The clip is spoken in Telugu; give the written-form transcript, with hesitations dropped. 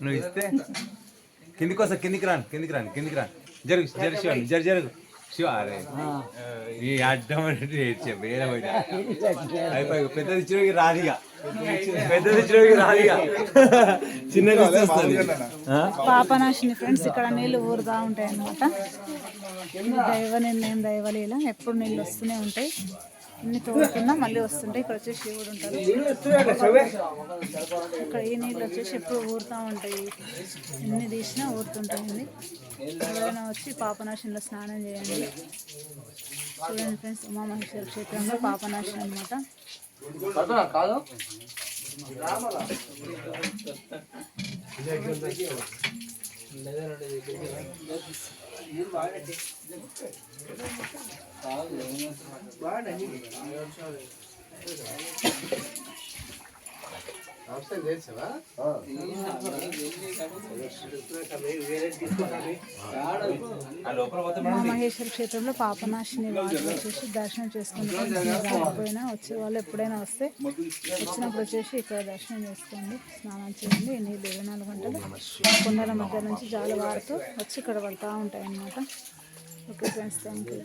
నువ్వు ఇస్తే కిందికి వస్తా, కిందికి రాను జరుగు జరుగు శివాని జరుగు శివ. అరే ఈ అడ్డం అయిపోయి పెద్దది ఇచ్చినకి రాదిగా, చిన్నది పాపనాశిని ఫ్రెండ్స్. ఇక్కడ నీళ్ళు ఊరుగా ఉంటాయి అన్నమాట. దైవ నిర్ణయం, దైవలీల. ఎప్పుడు నీళ్ళు వస్తూనే ఉంటాయి. ఎన్ని తోడుకున్నా మళ్ళీ వస్తుంటాయి. ఇక్కడ వచ్చేసి శివుడు ఉంటారు. ఇక్కడ ఈ నీళ్ళు వచ్చేసి ఎప్పుడు ఊరుతూ ఉంటాయి. ఎన్ని తీసినా ఊరుతుంటాయండి. ఎవరైనా వచ్చి పాపనాశినిలో స్నానం చేయండి. చూడండి ఫ్రెండ్స్, ఉమామహేశ్వర క్షేత్రంలో పాపనాశిని అనమాట. మహేశ్వర క్షేత్రంలో పాపనాశిని వాటర్ వచ్చేసి దర్శనం చేసుకుంటారు. వచ్చే వాళ్ళు ఎప్పుడైనా వస్తే వచ్చినప్పుడు వచ్చేసి ఇక్కడ దర్శనం చేసుకోండి, స్నానం చేయండి. నీళ్ళు 24 గంటలు కొండల మధ్య నుంచి జాలు వారుతూ వచ్చి ఇక్కడ పడుతూ ఉంటాయి అన్నమాట. Okay friends, thank you.